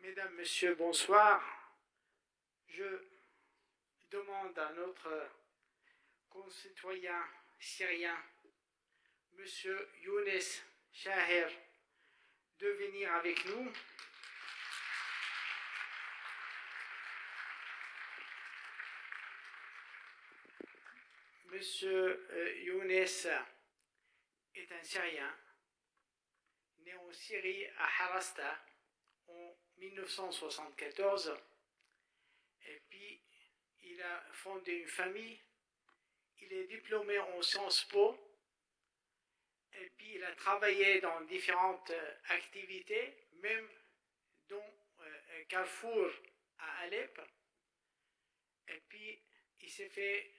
Mesdames, Messieurs, bonsoir. Je demande à notre concitoyen syrien, Monsieur Younes Chaher, de venir avec nous. Monsieur Younes est un Syrien, né en Syrie à Harasta en 1974, et puis il a fondé une famille, il est diplômé en Sciences Po, et puis il a travaillé dans différentes activités, même dont Carrefour à Alep, et puis il s'est fait,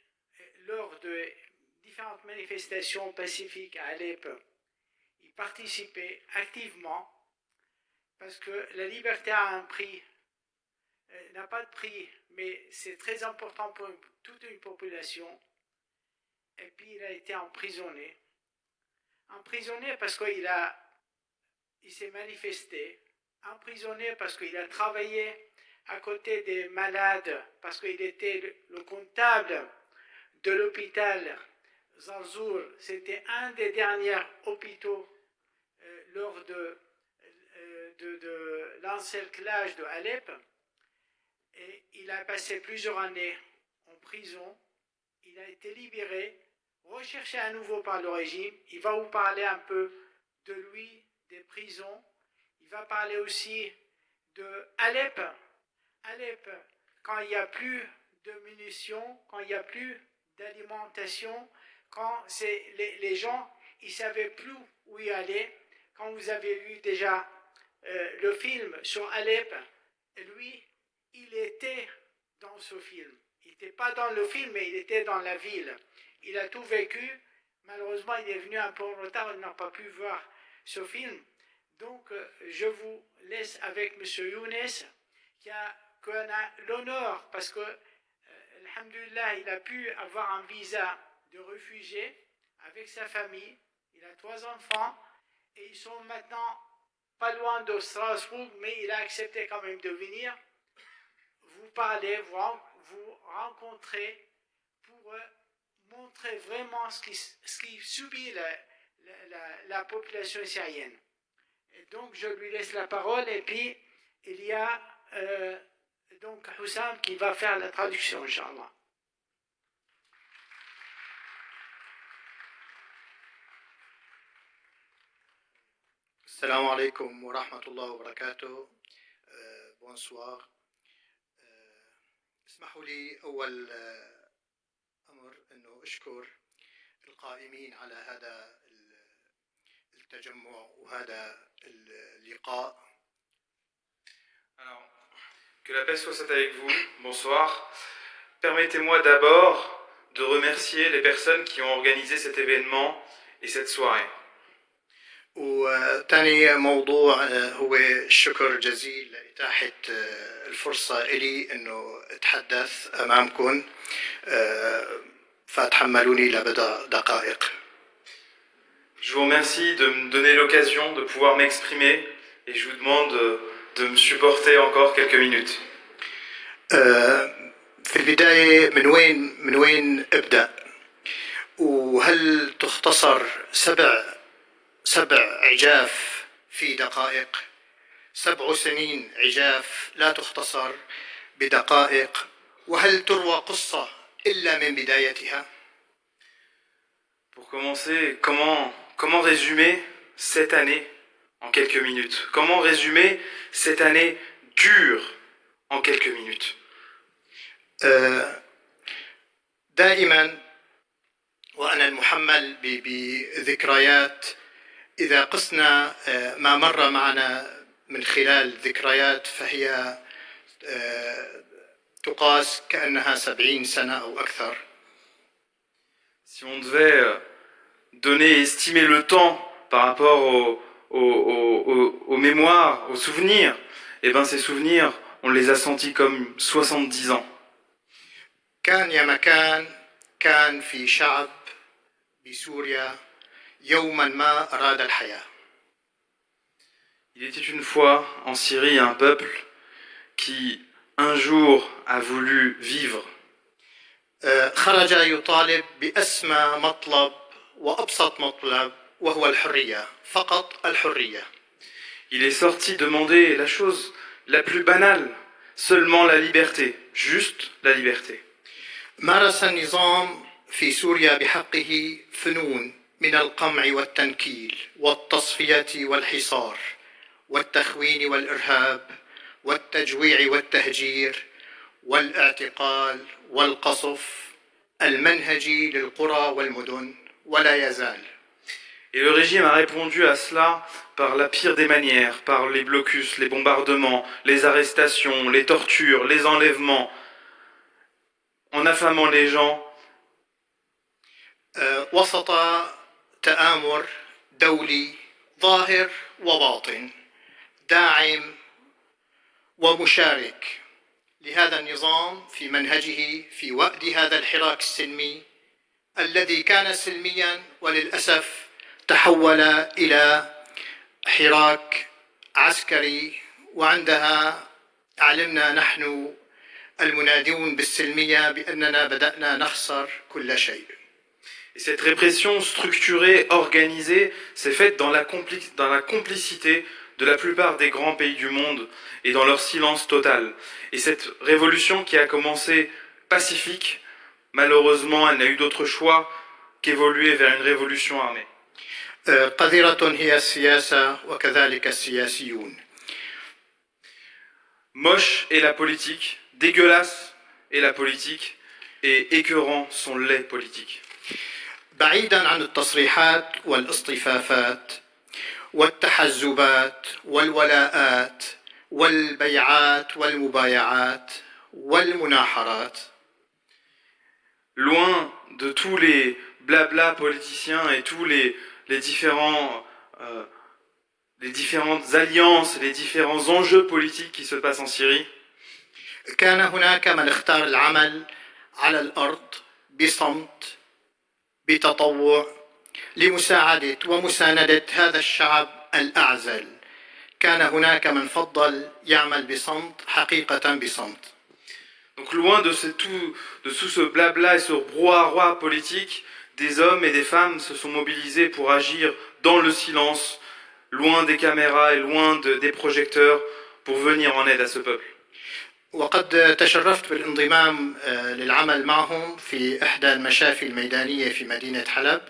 lors de différentes manifestations pacifiques à Alep, il participait activement, parce que la liberté a un prix, n'a pas de prix, mais c'est très important pour toute une population. Et puis il a été emprisonné. Emprisonné parce qu'il s'est manifesté. Emprisonné parce qu'il a travaillé à côté des malades, parce qu'il était le comptable de l'hôpital Zarzour. C'était un des derniers hôpitaux lors de l'encerclage de Alep. Et il a passé plusieurs années en prison. Il a été libéré, recherché à nouveau par le régime. Il va vous parler un peu de lui, des prisons. Il va parler aussi de Alep. Alep, quand il n'y a plus de munitions, quand il n'y a plus d'alimentation, quand les gens ils ne savaient plus où y aller. Quand vous avez vu déjà le film sur Alep, lui, il était dans ce film. Il n'était pas dans le film, mais il était dans la ville. Il a tout vécu. Malheureusement, il est venu un peu en retard, il n'a pas pu voir ce film. Donc, je vous laisse avec M. Younes, qui a l'honneur, parce que, alhamdoulilah, il a pu avoir un visa de réfugié avec sa famille. Il a 3 enfants, et ils sont maintenant pas loin de Strasbourg, mais il a accepté quand même de venir vous parler, vous rencontrer pour montrer vraiment ce qui subit la population syrienne. Et donc je lui laisse la parole, et puis il y a donc Hussam qui va faire la traduction, Inch'Allah. السلام عليكم ورحمة الله وبركاته. بونسوار. اسمحوا لي أول أمر أنه أشكر القائمين على هذا التجمع وهذا اللقاء. Alors, que la paix soit avec vous. Bonsoir. Permettez-moi d'abord de remercier les personnes qui ont organisé cet événement et cette soirée. وثاني موضوع هو الشكر جزيل لإتاحة الفرصة إلي أنه أتحدث أمامكم فتحملوني لبضع دقائق. Je vous remercie de me donner l'occasion de pouvoir m'exprimer et je vous demande de me supporter encore quelques minutes. في البداية من وين أبدأ؟ وهل تختصر سبع عجاف في دقائق؟ 7 سنين عجاف لا تختصر بدقائق، وهل تروى قصة إلا من بدايتها؟ Pour commencer, comment résumer cette année en quelques minutes? Comment résumer cette année dure en quelques minutes? دائما وأنا المحمل بذكريات، إذا قسنا ما مر معنا من خلال ذكريات فهي تقاس كأنها 70 سنة أو أكثر. Si on devait donner, estimer le temps par rapport aux mémoires, aux souvenirs, eh bien ces souvenirs, on les a sentis comme 70 ans. كان يا مكان كان في شعب بسوريا يوما ما أراد الحياة. Il était une fois en Syrie un peuple qui un jour a voulu vivre. خرج يطالب بأسمى مطلب وأبسط مطلب وهو الحرية، فقط الحرية. Il est sorti demander la chose la plus banale, seulement la liberté, juste la liberté. مارس النظام في سوريا بحقه فنون من القمع والتنكيل والتصفية والحصار والتخوين والإرهاب والتجويع والتهجير والاعتقال والقصف المنهجي للقرى والمدن ولا يزال. Et le régime a répondu à cela par la pire des manières, par les blocus, les bombardements, les arrestations, les tortures, les enlèvements, en affamant les gens. وسط تآمر دولي ظاهر وباطن داعم ومشارك لهذا النظام في منهجه في وأد هذا الحراك السلمي الذي كان سلميا وللأسف تحول إلى حراك عسكري، وعندها علمنا نحن المنادون بالسلمية بأننا بدأنا نخسر كل شيء. Et cette répression structurée, organisée, s'est faite dans la complicité de la plupart des grands pays du monde et dans leur silence total. Et cette révolution qui a commencé pacifique, malheureusement, elle n'a eu d'autre choix qu'évoluer vers une révolution armée. قذرة هي السياسة وكذلك السياسيون. Moche est la politique, dégueulasse est la politique, et écœurants sont les politiques. بعيدا عن التصريحات والاصطفافات والتحزبات والولاءات والبيعات والمبايعات والمناحرات. Loin de tous les blabla politiciens et tous les différentes alliances, les différents enjeux politiques qui se passent en Syrie, كان هناك من اختار العمل على الأرض بصمت بتطوع لمساعدة ومساندة هذا الشعب الأعزل. كان هناك من فضل يعمل بصمت حقيقة بصمت. Donc loin de tout ce blabla et ce brouhaha politique, des hommes et des femmes se sont mobilisés pour agir dans le silence, loin des caméras et loin des projecteurs, pour venir en aide à ce peuple. وقد تشرفت بالانضمام للعمل معهم في إحدى المشافي الميدانية في مدينة حلب.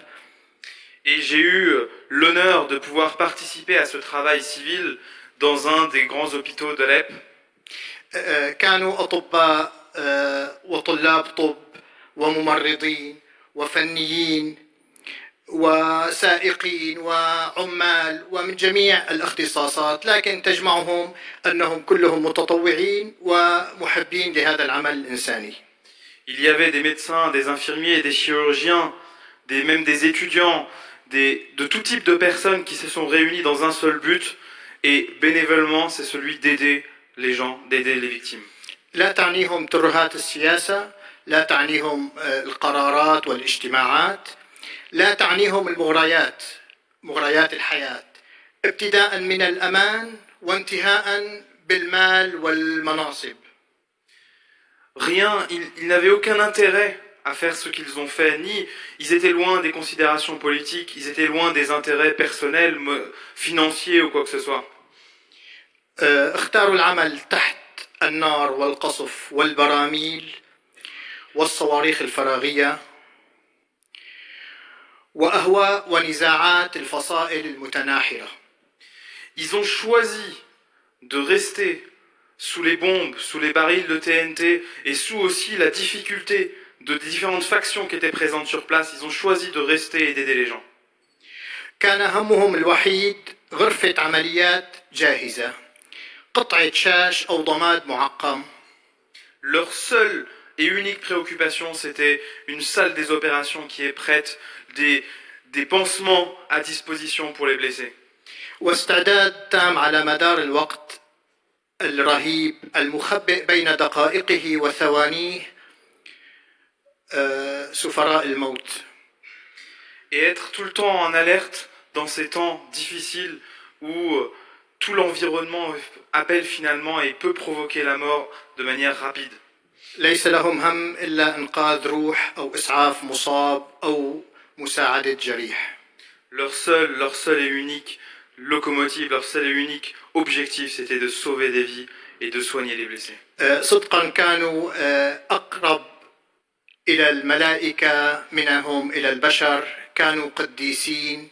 Et j'ai eu l'honneur de pouvoir participer à ce travail civil dans un des grands hôpitaux d'Alep. كانوا أطباء وطلاب طب وممرضين وفنيين وسائقين وعمال ومن جميع الاختصاصات، لكن تجمعهم أنهم كلهم متطوعين ومحبين لهذا العمل الإنساني. Il y avait des médecins, des infirmiers, des chirurgiens, même des étudiants, de tout type de personnes qui se sont réunies dans un seul but, et bénévolement, c'est celui d'aider les gens, d'aider les victimes. لا تعنيهم ترهات السياسة، لا تعنيهم القرارات والاجتماعات، لا تعنيهم المغريات، مغريات الحياة، ابتداء من الأمان وانتهاء بالمال والمناصب. Rien, ils n'avaient aucun intérêt à faire ce qu'ils ont fait, ni ils étaient loin des considérations politiques, ils étaient loin des intérêts personnels, financiers ou quoi que ce soit. اختاروا العمل تحت النار والقصف والبراميل والصواريخ الفراغية وأهواء ونزاعات الفصائل المتناحرة. Ils ont choisi de rester sous les bombes, sous les barils de TNT et sous aussi la difficulté de différentes factions qui étaient présentes sur place. Ils ont choisi de rester et d'aider les gens. كان همهم الوحيد غرفة عمليات جاهزة، قطعة شاش أو ضماد معقم. Leur seule et unique préoccupation, c'était une salle des opérations qui est prête, des pansements à disposition pour les blessés. واستعداد تام على مدار الوقت الرهيب المخبئ بين دقائقه وثوانيه سفراء الموت. Et être tout le temps en alerte dans ces temps difficiles où tout l'environnement appelle finalement et peut provoquer la mort de manière rapide. ليس لهم هم إلا إنقاذ روح أو إسعاف مصاب أو مساعدة جريح. Leur seul et unique locomotive, leur seul et unique objectif, c'était de sauver des vies et de soigner les blessés. صدقا كانوا أقرب إلى الملائكة منهم إلى البشر، كانوا قديسين،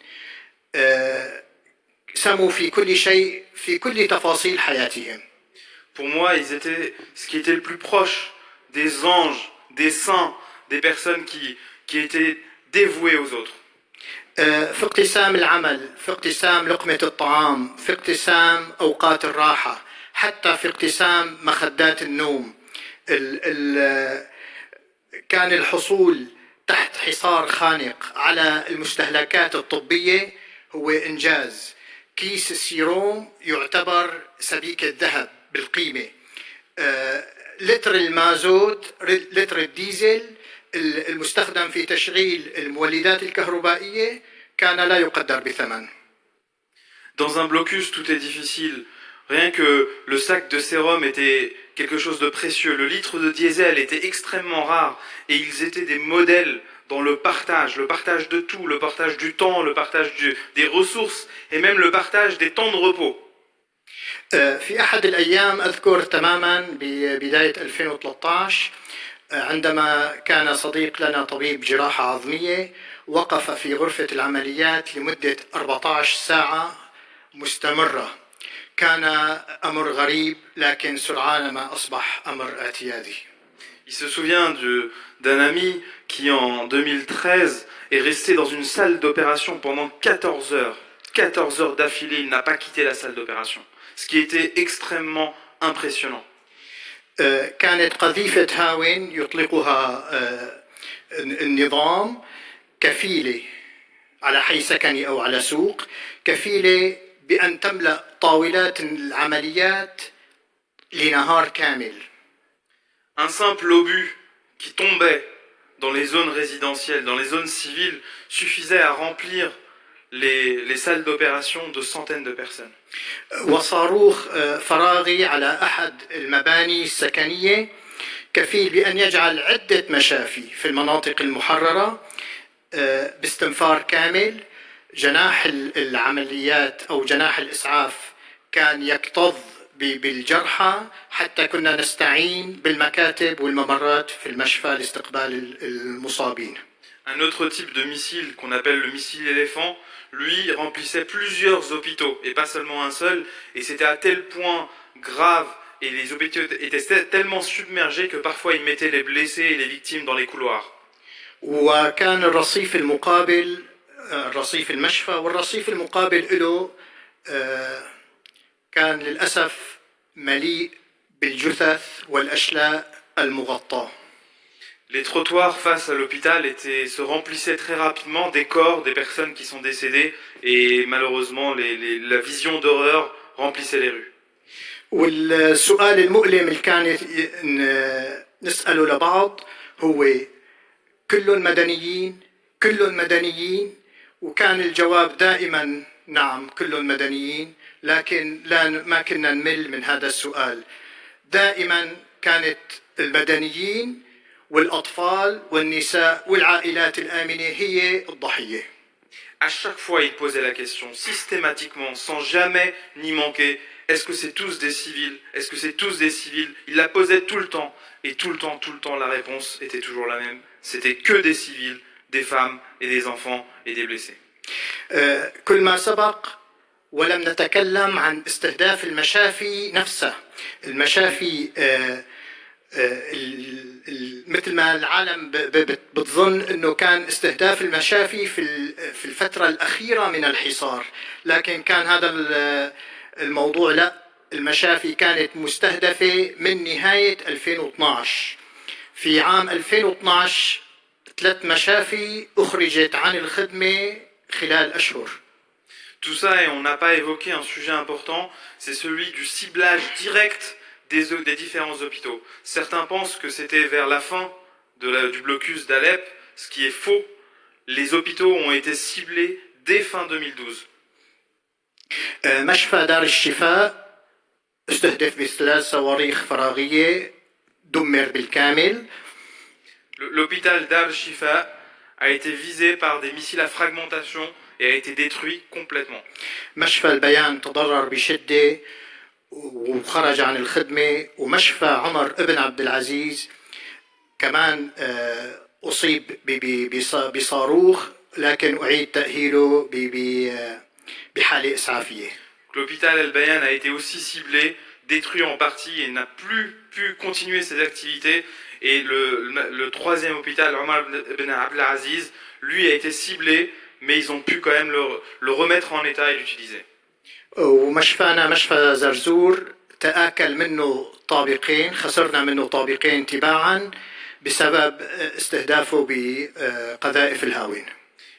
سموا في كل شيء في كل تفاصيل حياتهم. Pour moi, ils étaient ce qui était le plus proche des anges, des saints, des personnes qui étaient dévouées aux autres. في اقتسام العمل، في اقتسام لقمة الطعام، في اقتسام أوقات الراحة، حتى في اقتسام مخدات النوم. كان الحصول تحت حصار خانق على المستهلكات الطبية هو إنجاز. كيس السيروم يعتبر سبيكة ذهب بالقيمة. لتر المازوت، لتر الديزل المستخدم في تشغيل المولدات الكهربائية كان لا يقدر بثمن. Dans un blocus, tout est difficile. Rien que le sac de sérum était quelque chose de précieux. Le litre de diesel était extrêmement rare. Et ils étaient des modèles dans le partage de tout, le partage du temps, le partage des ressources et même le partage des temps de repos. في أحد الأيام أذكر تماما ببداية 2013 عندما كان صديق لنا طبيب جراحة عظمية وقف في غرفة العمليات لمدة 14 ساعة مستمرة. كان أمر غريب لكن سرعان ما أصبح أمر اعتيادي. Il se souvient d'un ami qui en 2013 est resté dans une salle d'opération pendant 14 heures. 14 heures d'affilée, il n'a pas quitté la salle d'opération. Ce qui était extrêmement impressionnant. كانت قذيفة هاون يطلقها النظام كفيلة على حي سكني أو على سوق، كفيلة بأن تملأ طاولات العمليات لنهار كامل. Un simple obus qui tombait dans les zones résidentielles, dans les zones civiles, suffisait à remplir les salles d'opération de centaines de personnes. وصاروخ فراغي على أحد المباني السكنية كفيل بأن يجعل عدة مشافي في المناطق المحررة باستنفار كامل. جناح العمليات أو جناح الإسعاف كان يكتظ بالجرحى حتى كنا نستعين بالمكاتب والممرات في المشفى لاستقبال المصابين. Un autre type de missile qu'on appelle le missile éléphant, lui remplissait plusieurs hôpitaux et pas seulement un seul, et c'était à tel point grave et les hôpitaux étaient tellement submergés que parfois ils mettaient les blessés et les victimes dans les couloirs. وكان الرصيف المقابل رصيف المشفى والرصيف المقابل له كان للأسف مليء بالجثث والأشلاء المغطاة. Les trottoirs face à l'hôpital se remplissaient très rapidement des corps, des personnes qui sont décédées, et malheureusement la vision d'horreur remplissait les rues. والسؤال المؤلم اللي كان نسأله لبعض هو كلهم مدنيين؟ كلهم مدنيين؟ وكان الجواب دائما نعم كلهم مدنيين، لكن ما كنا نمل من هذا السؤال. دائما كانت المدنيين والأطفال والنساء والعائلات الآمنة هي الضحية. À chaque fois, il posait la question, systématiquement, sans jamais n'y manquer. Est-ce que c'est tous des civils? Est-ce que c'est tous des civils? Il la posait tout le temps. Et tout le temps, la réponse était toujours la même. C'était que des civils, des femmes et des enfants et des blessés. كل ما سبق ولم نتكلم عن استهداف المشافي نفسها. المشافي مثل ما العالم بتظن انه كان استهداف المشافي في الفترة الأخيرة من الحصار، لكن كان هذا الموضوع لا، المشافي كانت مستهدفة من نهاية 2012. في عام 2012 3 مشافي أخرجت عن الخدمة خلال أشهر. Tout ça, et on n'a pas évoqué un sujet important, c'est celui du ciblage direct des différents hôpitaux. Certains pensent que c'était vers la fin du blocus d'Alep, ce qui est faux. Les hôpitaux ont été ciblés dès fin 2012. مشفى دار الشفاء استهدف بثلاث صواريخ فراغية دمر بالكامل. L'hôpital d'Al-Shifa a été visé par des missiles à fragmentation et a été détruit complètement. مشفى البيان تضرر بشدة وخرج عن الخدمة. ومشفى عمر ابن عبد العزيز كمان أصيب بصاروخ لكن أعيد تأهيله بحالة إسعافية. L'hôpital El-Bayan a été aussi ciblé, détruit en partie et n'a plus pu continuer ses activités. Et le troisième hôpital, Omar ibn Abdelaziz, lui a été ciblé, mais ils ont pu quand même le remettre en état et l'utiliser. ومشفانا مشفى زرزور تآكل منه طابقين. خسرنا منه طابقين تباعا بسبب استهدافه بقذائف الهاون.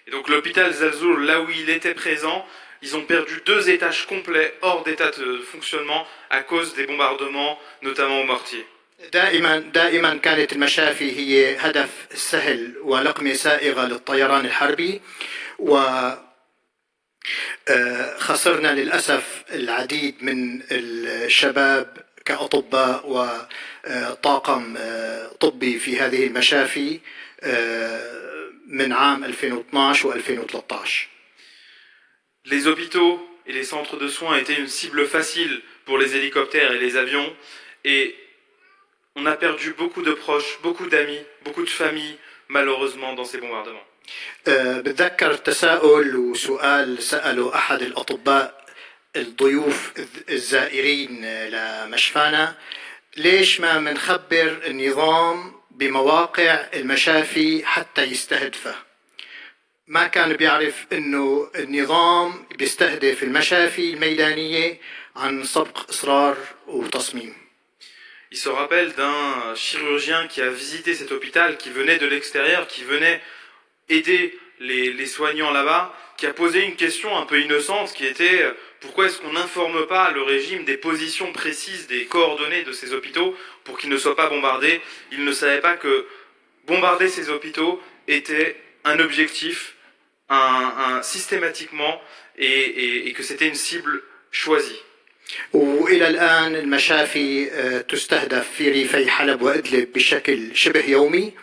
Et donc l'hôpital Zalzour, là où il était présent, ils ont perdu 2 étages complets hors d'état de fonctionnement à cause des bombardements, notamment au mortier. دائما كانت المشافي هي هدف سهل ولقمة سائغة للطيران الحربي. وخسرنا للأسف العديد من الشباب كأطباء وطاقم طبي في هذه المشافي من عام 2012 و2013. Les hôpitaux et les centres de soins étaient une cible facile pour les hélicoptères et les avions. Et on a perdu beaucoup de proches, beaucoup d'amis, beaucoup de familles, malheureusement, dans ces bombardements. بتذكر تساؤل وسؤال سأله أحد الأطباء الضيوف الزائرين لمشفانا: ليش ما منخبر النظام بمواقع المشافي حتى يستهدفه؟ ما كان بيعرف انه النظام بيستهدف المشافي الميدانية عن سبق إصرار وتصميم. Il se rappelle d'un chirurgien qui a visité cet hôpital, qui venait de l'extérieur, qui venait aider les soignants là-bas, qui a posé une question un peu innocente qui était pourquoi est-ce qu'on n'informe pas le régime des positions précises, des coordonnées de ces hôpitaux pour qu'ils ne soient pas bombardés. Il ne savait pas que bombarder ces hôpitaux était un objectif systématiquement et que c'était une cible choisie. وإلى الآن المشافي تستهدف في ريفي حلب وإدلب بشكل شبه يومي.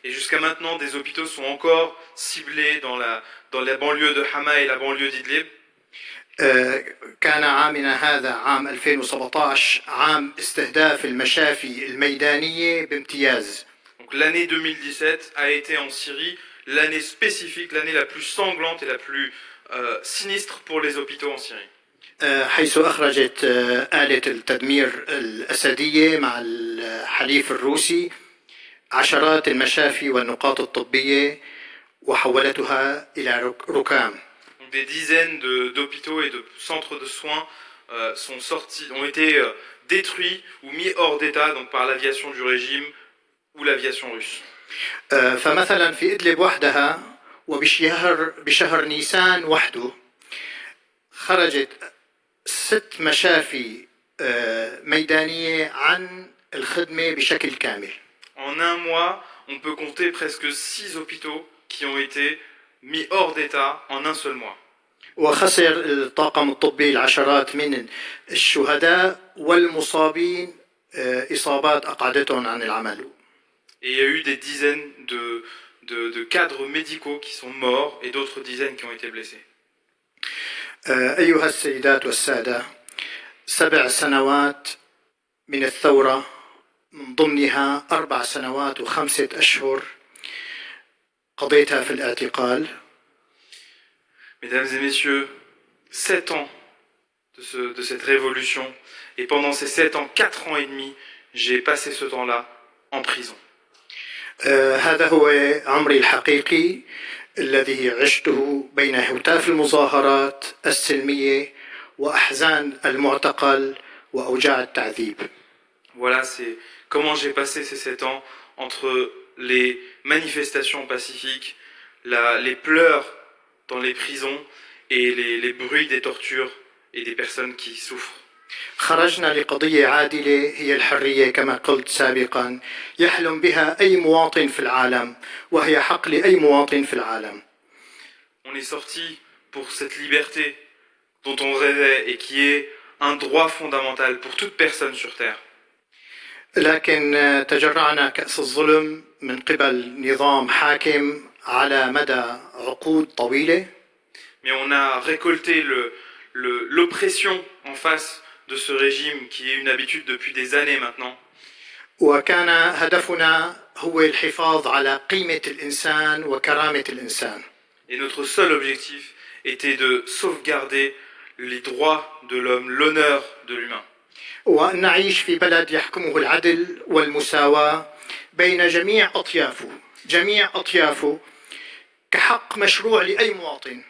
Et jusqu'à maintenant, des hôpitaux sont encore ciblés dans la banlieue de Hama et la banlieue d'Idlib. كان عامنا هذا عام 2017 عام استهداف المشافي الميدانية بامتياز. Donc l'année 2017 a été en Syrie l'année spécifique, l'année la plus sanglante et la plus sinistre pour les hôpitaux en Syrie. حيث أخرجت آلة التدمير الأسدية مع الحليف الروسي عشرات المشافي والنقاط الطبية وحولتها إلى ركام. Des dizaines d'hôpitaux et de centres de soins ont été détruits ou mis hors d'état donc par l'aviation du régime ou l'aviation russe. فمثلا في إدلب وحدها وبشهر نيسان وحده خرجت 6 مشافي ميدانية عن الخدمة بشكل كامل. En un mois, on peut compter presque 6 hôpitaux qui ont été mis hors d'état en un seul mois. وخسر الطاقم الطبي العشرات من الشهداء والمصابين إصابات أقعدتهم عن العمل. Et il y a eu des dizaines de cadres médicaux qui sont morts et d'autres dizaines qui ont été blessés. أيها السيدات والسادة، 7 سنوات من الثورة من ضمنها 4 سنوات و5 أشهر قضيتها في الاعتقال. Mesdames et messieurs, 7 ans de cette révolution, et pendant ces 7 ans, 4 ans et demi, j'ai passé ce temps-là en prison. هذا هو عمري الحقيقي الذي عشته بين هتاف المظاهرات السلمية وأحزان المعتقل وأوجاع التعذيب. Voilà, c'est comment j'ai passé ces 7 ans entre les manifestations pacifiques, les pleurs dans les prisons et les bruits des tortures et des personnes qui souffrent. خرجنا لقضية عادلة هي الحرية كما قلت سابقا يحلم بها أي مواطن في العالم وهي حق لأي مواطن في العالم. On est sorti pour cette liberté dont on rêvait et qui est un droit fondamental pour toute personne sur Terre. لكن تجرعنا كأس الظلم من قبل نظام حاكم على مدى عقود طويلة. Mais on a récolté l'oppression en face de ce régime qui est une habitude depuis des années maintenant. وكان هدفنا هو الحفاظ على قيمة الإنسان وكرامة الإنسان. Et notre seul objectif était de sauvegarder les droits de l'homme, l'honneur de l'humain. وأن نعيش في بلد يحكمه العدل والمساواة بين جميع أطيافه كحق مشروع لأي مواطن.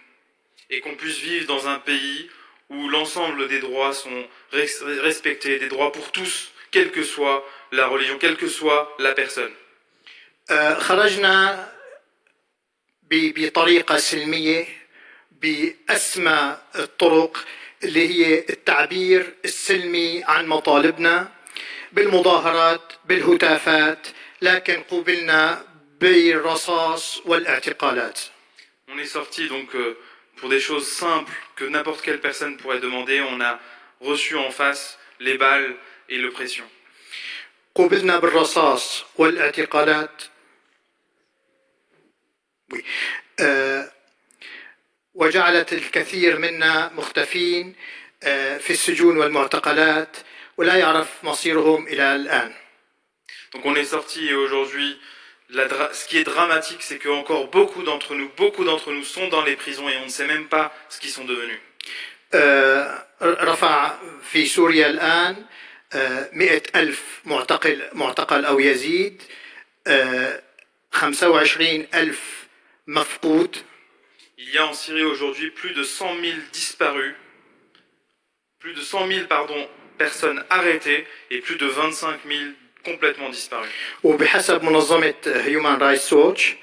Et qu'on puisse vivre dans un pays où l'ensemble des droits sont respectés, des droits pour tous, quelle que soit la religion, quelle que soit la personne. خرجنا بطريقة سلمية بأسمى الطرق اللي هي التعبير السلمي عن مطالبنا بالمظاهرات بالهتافات لكن قوبلنا بالرصاص والاعتقالات. On est sorti donc pour des choses simples que n'importe quelle personne pourrait demander. On a reçu en face les balles et l'oppression. قوبلنا بالرصاص والاعتقالات. وجعلت الكثير منا مختفين في السجون والمعتقلات ولا يعرف مصيرهم إلى الآن. Donc on est sorti et aujourd'hui, ce qui est dramatique, c'est que encore beaucoup d'entre nous sont dans les prisons et on ne sait même pas ce qu'ils sont devenus. رفع في سوريا الآن 100,000 معتقل أو يزيد 25,000 مفقود. Il y a en Syrie aujourd'hui plus de 100 000 disparus, plus de 100 000 personnes arrêtées et plus de 25 000 complètement disparus. وبحسب منظمة Human Rights Watch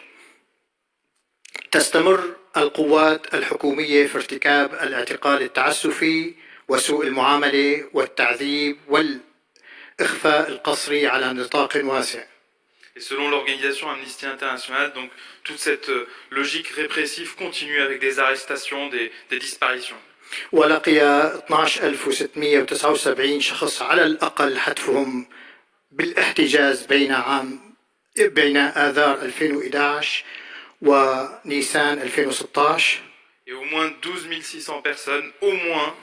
تستمر القوات الحكومية في ارتكاب الاعتقال التعسفي وسوء المعاملة والتعذيب والإخفاء القسري على نطاق واسع. Et selon l'organisation Amnesty International, donc toute cette logique répressive continue avec des arrestations, des disparitions. ولقي 12,679 شخص على الأقل حتفهم بالاحتجاز بين آذار 2011 ونيسان 2016. Et au moins 12 600 personnes, au moins,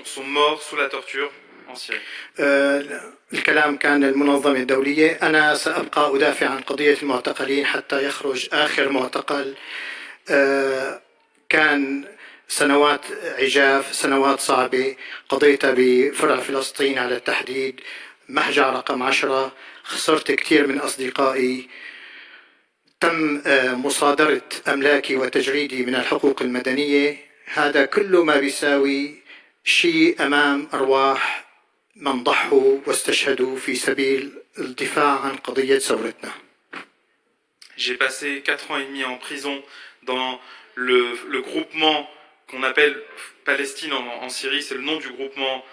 sont morts sous la torture en Syrie. الكلام كان للمنظمة الدولية. أنا سأبقى أدافع عن قضية المعتقلين حتى يخرج آخر معتقل. كان سنوات عجاف، سنوات صعبة قضيتها بفرع فلسطين على التحديد، مهجع رقم 10. خسرت كثير من أصدقائي، تم مصادرة أملاكي وتجريدي من الحقوق المدنية. هذا كله ما بيساوي شيء أمام أرواح من ضحوا واستشهدوا في سبيل الدفاع عن قضية ثورتنا. J'ai passé 4 ans et demi en prison dans le groupement qu'on appelle Palestine en Syrie, c'est le nom du groupement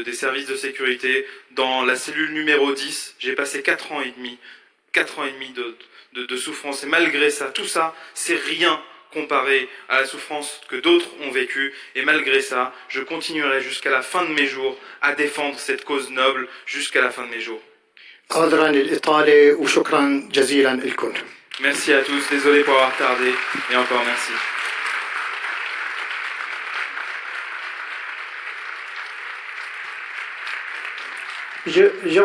des services de sécurité. Dans la cellule numéro 10, j'ai passé 4 ans et demi de souffrance. Et malgré ça, tout ça, c'est rien comparé à la souffrance que d'autres ont vécue. Et malgré ça, je continuerai jusqu'à la fin de mes jours à défendre cette cause noble jusqu'à la fin de mes jours. عذرا للإطالة وشكرا جزيلا لكم. Merci à tous, désolé pour avoir tardé et encore merci. Je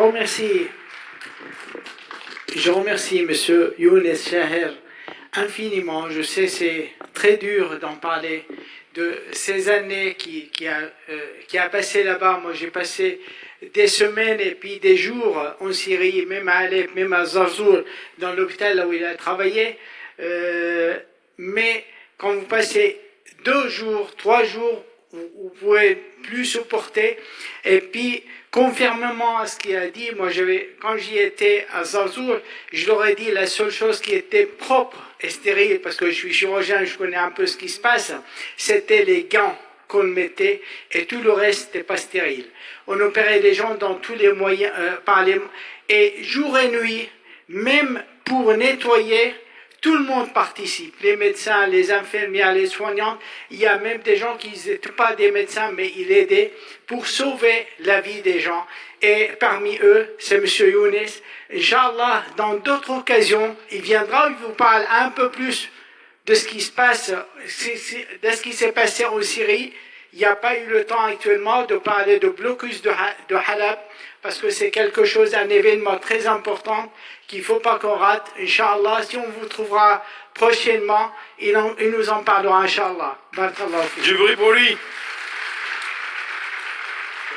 remercie Monsieur Younes Chaher infiniment. Je sais c'est très dur d'en parler de ces années qui a passé là-bas. Moi j'ai passé des semaines et puis des jours en Syrie, même à Alep, même à Zarzour, dans l'hôpital là où il a travaillé. Mais quand vous passez 2 jours, 3 jours, vous pouvez plus supporter. Et puis, conformément à ce qu'il a dit, moi, quand j'y étais à Zarzour, je leur ai dit la seule chose qui était propre et stérile, parce que je suis chirurgien, je connais un peu ce qui se passe, c'était les gants qu'on mettait et tout le reste n'était pas stérile. On opérait les gens dans tous les moyens, et jour et nuit, même pour nettoyer, tout le monde participe, les médecins, les infirmières, les soignantes. Il y a même des gens qui n'étaient pas des médecins, mais ils aidaient pour sauver la vie des gens. Et parmi eux, c'est M. Younes. Inch'Allah, dans d'autres occasions, il viendra, il vous parle un peu plus de ce qui se passe, de ce qui s'est passé en Syrie. Il n'y a pas eu le temps actuellement de parler de blocus de Halab, parce que c'est quelque chose, un événement très important qu'il ne faut pas qu'on rate. Inch'Allah, si on vous trouvera prochainement, il nous en parlera, Inch'Allah. Du bruit pour lui.